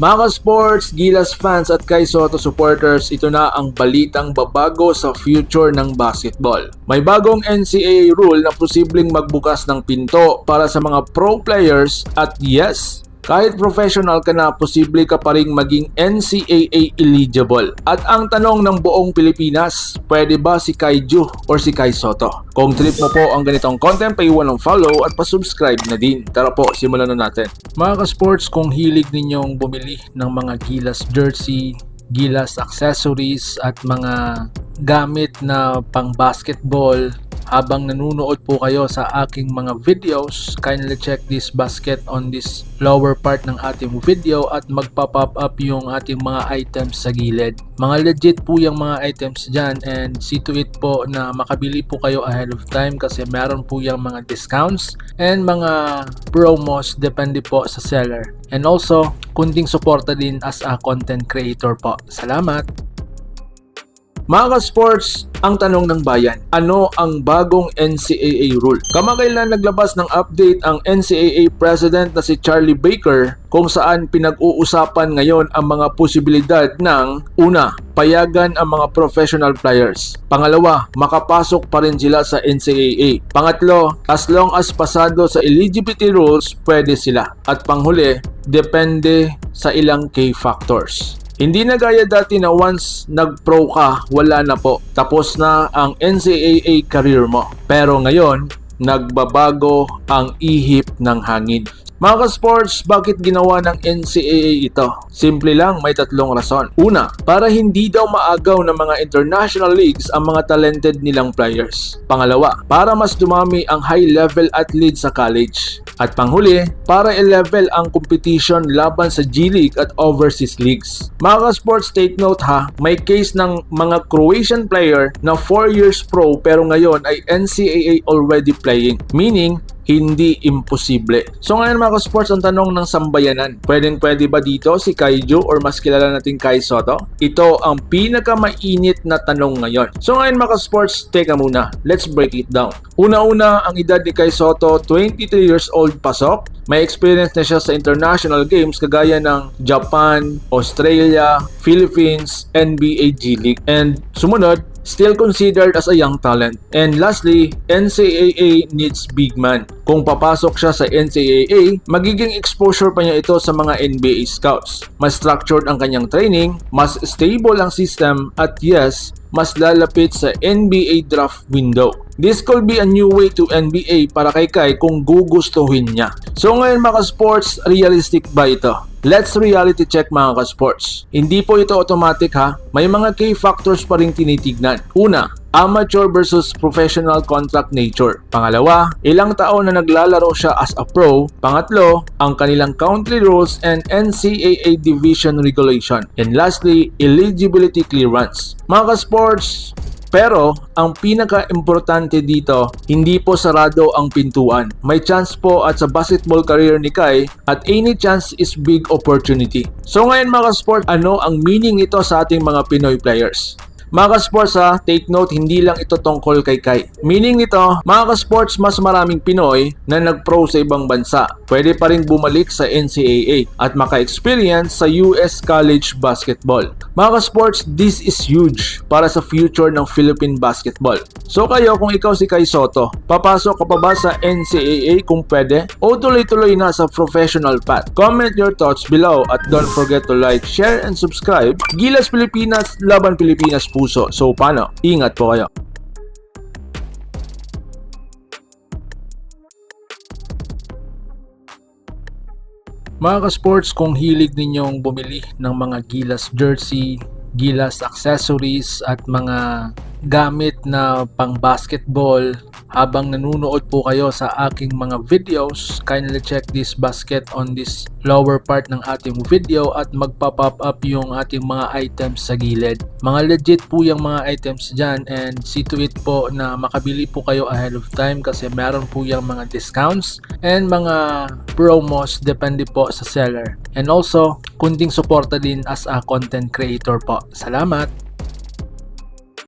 Mga sports, Gilas fans at Kai Soto supporters, ito na ang balitang babago sa future ng basketball. May bagong NCAA rule na posibleng magbukas ng pinto para sa mga pro players at yes, kahit professional ka na, posible ka pa ring maging NCAA eligible. At ang tanong ng buong Pilipinas, pwede ba si Kaiju or si Kai Soto? Kung trip mo po ang ganitong content, paiwan ng follow at pasubscribe na din. Tara po, simulan na natin. Mga ka-sports, kung hilig ninyong bumili ng mga Gilas jersey, Gilas accessories at mga gamit na pang basketball, habang nanonood po kayo sa aking mga videos, kindly check this basket on this lower part ng ating video at magpa-pop up yung ating mga items sa gilid. Mga legit po yung mga items dyan and see to it po na makabili po kayo ahead of time kasi meron po yung mga discounts and mga promos depende po sa seller. And also, kunting suporta din as a content creator po. Salamat! Mga ka-sports, ang tanong ng bayan, ano ang bagong NCAA rule? Kamakailan naglabas ng update ang NCAA President na si Charlie Baker kung saan pinag-uusapan ngayon ang mga posibilidad ng una, payagan ang mga professional players. Pangalawa, makapasok pa rin sila sa NCAA. Pangatlo, as long as pasado sa eligibility rules, pwede sila. At panghuli, depende sa ilang key factors. Hindi na gaya dati na once nag-pro ka, wala na po. Tapos na ang NCAA career mo. Pero ngayon, nagbabago ang ihip ng hangin. Mga ka-sports, bakit ginawa ng NCAA ito? Simple lang, may tatlong rason. Una, para hindi daw maagaw ng mga international leagues ang mga talented nilang players. Pangalawa, para mas dumami ang high-level athletes sa college. At panghuli, para i-level ang competition laban sa G-League at overseas leagues. Mga ka-sports, take note ha, may case ng mga Croatian player na 4 years pro pero ngayon ay NCAA already playing. Meaning, hindi imposible. So ngayon mga ka-sports, ang tanong ng sambayanan, pwede ba dito si Kaiju or mas kilala nating Kai Soto? Ito ang pinakamainit na tanong ngayon. So ngayon mga ka-sports, teka muna, let's break it down. Una-una, ang edad ni Kai Soto, 23 years old pasok. May experience na siya sa international games kagaya ng Japan, Australia, Philippines, NBA G-League. And sumunod, still considered as a young talent. And lastly, NCAA needs big man. Kung papasok siya sa NCAA, magiging exposure pa niya ito sa mga NBA scouts. Mas structured ang kanyang training, mas stable ang system, at yes, mas lalapit sa NBA draft window. This could be a new way to NBA para kay Kai kung gugustuhin niya. So ngayon mga ka-sports, realistic ba ito? Let's reality check mga ka-sports. Hindi po ito automatic ha. May mga key factors pa rin tinitignan. Una, amateur versus professional contract nature. Pangalawa, ilang taon na naglalaro siya as a pro. Pangatlo, ang kanilang country rules and NCAA division regulation. And lastly, eligibility clearance. Mga ka-sports, pero ang pinaka-importante dito, hindi po sarado ang pintuan. May chance po at sa basketball career ni Kai at any chance is big opportunity. So ngayon mga ka-sport, ano ang meaning ito sa ating mga Pinoy players? Mga ka-sports ha, take note, hindi lang ito tungkol kay Kai. Meaning nito, mga ka-sports, mas maraming Pinoy na nag-pro sa ibang bansa. Pwede pa rin bumalik sa NCAA at maka-experience sa US college basketball. Mga ka-sports, this is huge para sa future ng Philippine basketball. So kayo, kung ikaw si Kai Soto, papasok ka pa ba sa NCAA kung pwede? O tuloy-tuloy na sa professional path? Comment your thoughts below at don't forget to like, share, and subscribe. Gilas Pilipinas, laban Pilipinas po. So paano? Ingat po kayo. Mga ka-sports, kung hilig ninyong bumili ng mga Gilas jersey, Gilas accessories at mga gamit na pang basketball, habang nanonood po kayo sa aking mga videos, kindly check this basket on this lower part ng ating video at magpa-pop up yung ating mga items sa gilid. Mga legit po yung mga items dyan and see to it po na makabili po kayo ahead of time kasi meron po yung mga discounts and mga promos depende po sa seller. And also, kunting suporta din as a content creator po. Salamat!